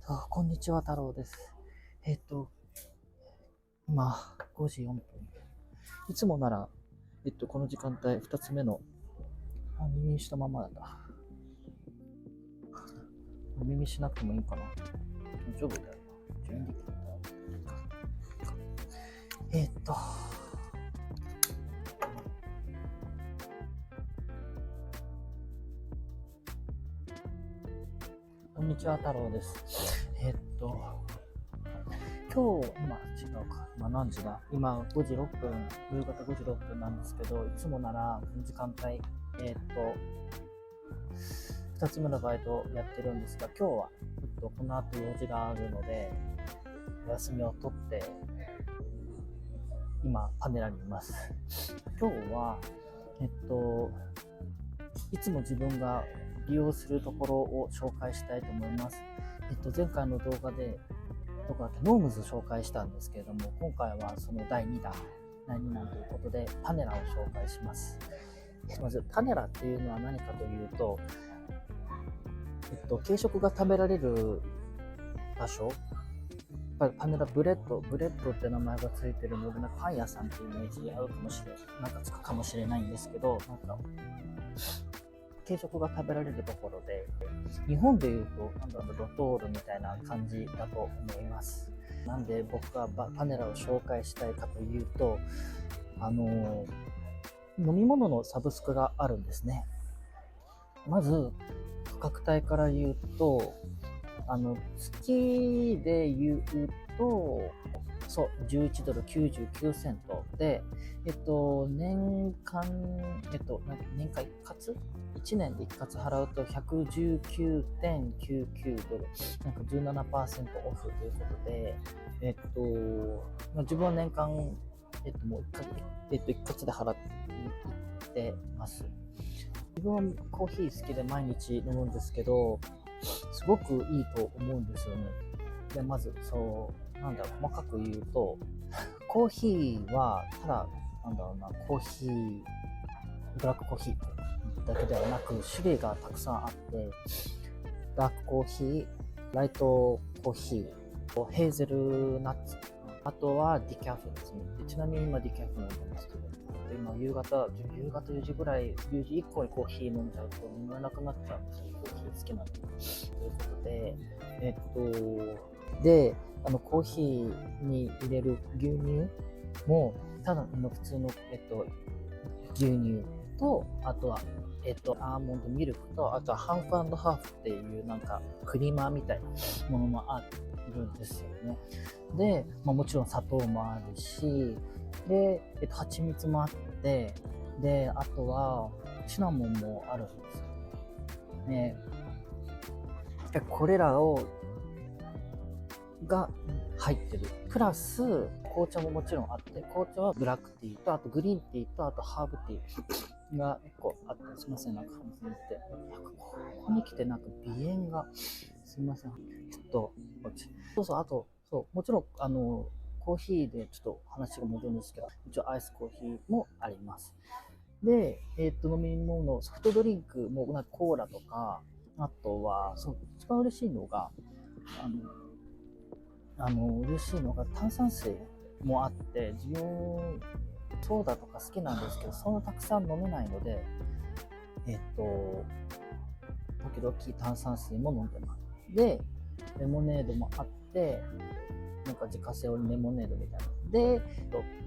こんにちは、太郎です。今、5時4分。いつもなら、この時間帯、2つ目の、耳したままなんだ。耳しなくてもいいかな。大丈夫だよな。準備切った。こんにちは、太郎です。今日、違うか。今何時だ？今5時6分、夕方5時6分なんですけど、いつもなら、この時間帯、2つ目のバイトをやってるんですが、今日は、この後用事があるので、お休みを取って、今、パネラにいます。今日は、いつも自分が利用するところを紹介したいと思います。前回の動画でノームズ紹介したんですけれども、今回はその第2弾ということでパネラを紹介します。まずパネラっていうのは何かというと、軽食が食べられる場所、パネラブレッドって名前がついてるので、パン屋さんっていうイメージで合うかもしれない、つくかもしれないんですけど、軽食が食べられるところで、日本でいうとロトールみたいな感じだと思います。なんで僕がパネラを紹介したいかというと、飲み物のサブスクがあるんですね。まず価格帯から言うと、月で言うと、11ドル99セントで、年間、年間一括1年で一括払うと 119.99 ドル、17% オフということで、自分は年間、もう一括で払ってます。自分はコーヒー好きで毎日飲むんですけど、すごくいいと思うんですよね。で、まず、細かく言うと、コーヒーは、ただ、コーヒー、ブラックコーヒーだけではなく、種類がたくさんあって、ダークコーヒー、ライトコーヒー、ヘーゼルナッツ、あとはディキャフですね。ちなみに今ディキャフ飲んでますけど、今夕方4時ぐらい、4時以降にコーヒー飲んじゃうと眠れなくなっちゃうんですよ。コーヒー好きなんで。ということで、コーヒーに入れる牛乳も、ただの普通の、牛乳と、あとは、アーモンドミルクと、あとはハーフ&ハーフっていうクリーマーみたいなものもあるんですよね。で、もちろん砂糖もあるし、で、蜂蜜もあって、で、あとはシナモンもあるんですよね。で、これらが入ってる。プラス、紅茶ももちろんあって、紅茶はブラックティーと、あとグリーンティーと、あとハーブティーが1個あって、すいません、話にって。ここに来て鼻炎が、すいません。あと、もちろん、コーヒーでちょっと話が戻るんですけど、一応アイスコーヒーもあります。で、飲み物、ソフトドリンクも、コーラとか、あとは、一番嬉しいのが、嬉しいのが炭酸水もあって、自分ソーダとか好きなんですけど、そんなたくさん飲めないので、時々炭酸水も飲んでます。で、レモネードもあって、自家製レモネードみたいな。で、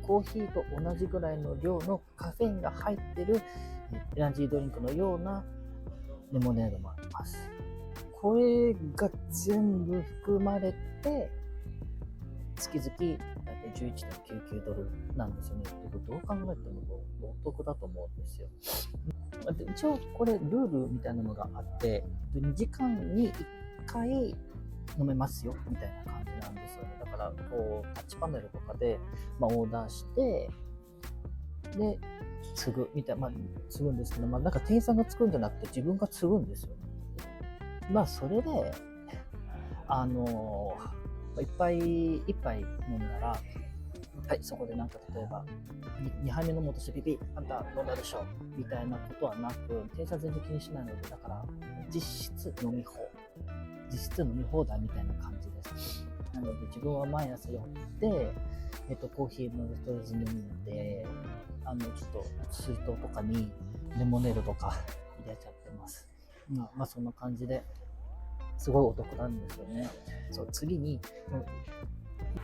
コーヒーと同じぐらいの量のカフェインが入ってるエナジードリンクのようなレモネードもあります。これが全部含まれて、月々大体 11.99 ドルなんですよね。どう考えてもお得だと思うんですよ。一応これルールみたいなのがあって、2時間に1回飲めますよみたいな感じなんですよね。だからタッチパネルとかで、オーダーして、で継ぐみたいな、継ぐんですけど、店員さんが継ぐんじゃなくて自分が継ぐんですよね。それでいっぱい飲んだら、はい、そこで例えば2杯目飲もうとしてピピ、あんた飲んだでしょみたいなことはなく、店員さん全然気にしないので、だから実質飲み放実質飲み放題みたいな感じです。なので自分は毎朝寄って、コーヒーもとりあえず飲んで、ちょっと水筒とかにレモネードとか入れちゃってます。まあそんな感じですごいお得なんですよね。そう、次に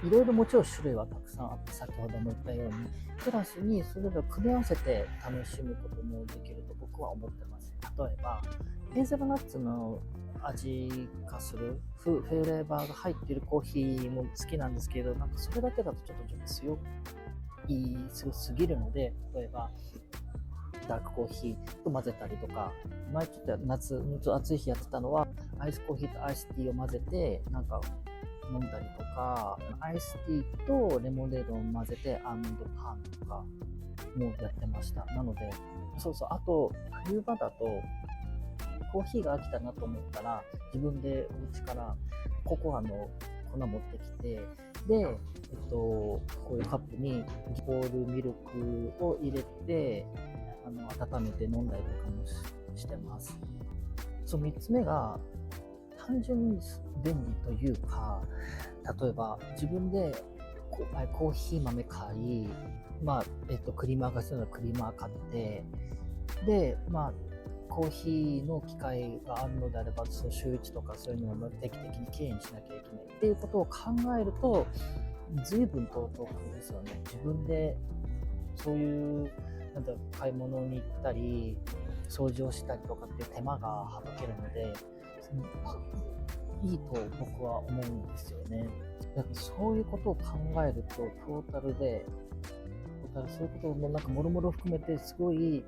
いろいろもちろん種類はたくさんあって、先ほども言ったようにプラスにそれらを組み合わせて楽しむこともできると僕は思ってます。例えばヘーゼルナッツの味化するフレーバーが入っているコーヒーも好きなんですけど、なんかそれだけだとちょっと強すぎるので、例えばダークコーヒーと混ぜたりとか、前ちょっと夏暑い日やってたのはアイスコーヒーとアイスティーを混ぜてなんか飲んだりとか、アイスティーとレモネードを混ぜてアーモンドパンとかもやってました。なのであと冬場だとコーヒーが飽きたなと思ったら自分でお家からココアの粉持ってきて、で、こういうカップにホールミルクを入れて温めて飲んだりとかもしてます。3つ目が単純に便利というか、例えば自分でコーヒー豆買い、クリーマーが必要なクリーマー買って、でコーヒーの機械があるのであれば、その週1とかそういうのを定期的にきれいにしなきゃいけないっていうことを考えると随分とお得ですよね。自分でそういう買い物に行ったり掃除をしたりとかっていう手間が省けるのでいいと僕は思うんですよね。だからそういうことを考えるとトータルそういうことももろもろ含めてすごい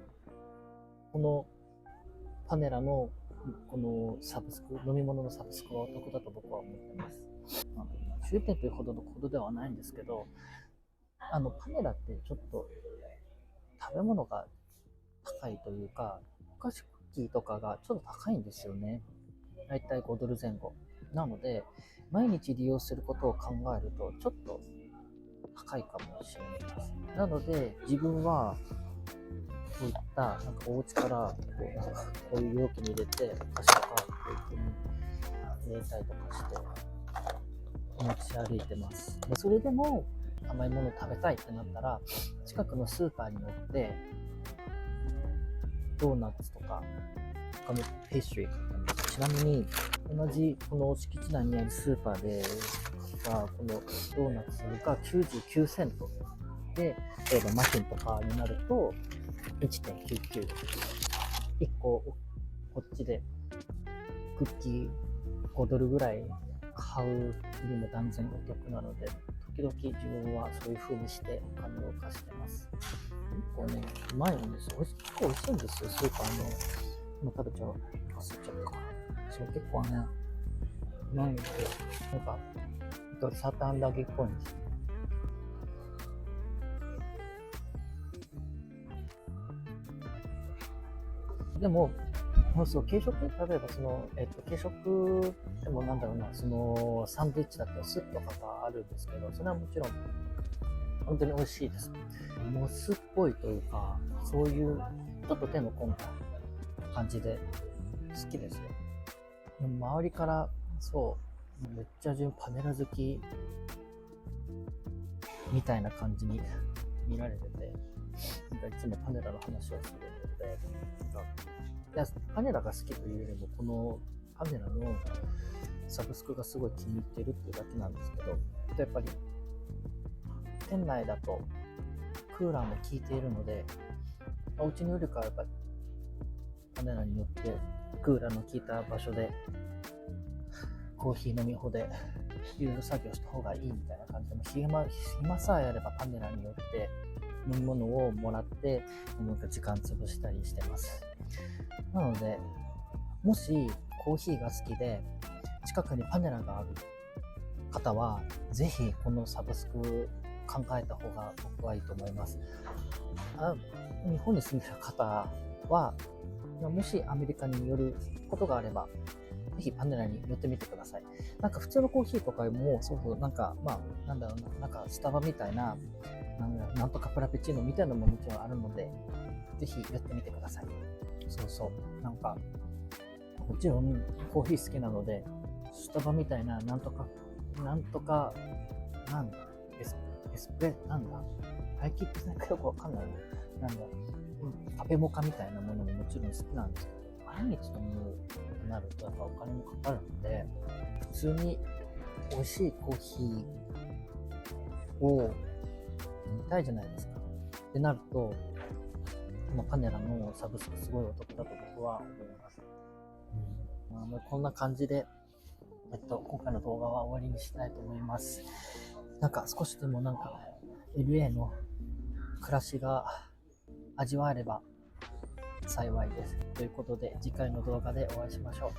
このパネラのこのサブスク、飲み物のサブスクはお得だと僕は思ってます。終点というほどのことではないんですけど、パネラってちょっと食べ物が高いというか、お菓子クッキーとかがちょっと高いんですよね。だいたい5ドル前後。なので、毎日利用することを考えると、ちょっと高いかもしれないです。なので、自分は、こういったお家からこういう容器に入れて、お菓子とかこういう風に入れたりとかして持ち歩いてます。でそれでも甘いものを食べたいってなったら、近くのスーパーに寄ってドーナツとかペストリー買ったんです。ちなみに同じこの敷地内にあるスーパーで買ったこのドーナツが99セントで、例えばマフィンとかになると1.99。1個こっちでクッキー5ドルぐらい買うよりも断然お得なので、時々自分はそういう風にしてお金を貸してます。結構ね、うまいんですよ。結構美味しいんですよ、スーパーの。もう食べちゃう。忘れちゃったから。そう、結構ね、うまいんですよ。サーターアンダギーっぽいんですよ。でも、軽食、例えば軽食でもサンドイッチだったらスープとかがあるんですけど、それはもちろん本当に美味しいです。モスっぽいというか、そういうちょっと手の込んだ感じで好きですよ。周りからめっちゃパネラ好きみたいな感じに見られてて、いつもパネラの話をするので、パネラが好きというよりも、このパネラのサブスクがすごい気に入ってるっていうだけなんですけど、やっぱり店内だとクーラーも効いているので、お家によりかはやっぱパネラによってクーラーの効いた場所でコーヒー飲み放でいろいろ作業した方がいいみたいな感じで、暇さえあればパネラによって飲み物をもらって時間潰したりしてます。なので、もしコーヒーが好きで近くにパネラがある方はぜひこのサブスク考えた方が僕はいいと思います。日本に住んでる方はもしアメリカに寄ることがあればぜひパネラに寄ってみてください。普通のコーヒーとかもスタバみたいななんとかフラペチーノみたいなのももちろんあるので、ぜひ寄ってみてください。もちろんコーヒー好きなので、スタバみたいな、なんとか、なんだ、エスプレ、なんだ、パイキップなんかよくわかんないな。なんだ、カフェモカみたいなものももちろん好きなんですけど、毎日飲むとなるとやっぱお金もかかるので、普通に美味しいコーヒーを飲みたいじゃないですか。ってなると、このカネラのサブスクすごいお得だと僕は思います。こんな感じで、今回の動画は終わりにしたいと思います。なんか少しでもLA の暮らしが味わえれば幸いです。ということで次回の動画でお会いしましょう。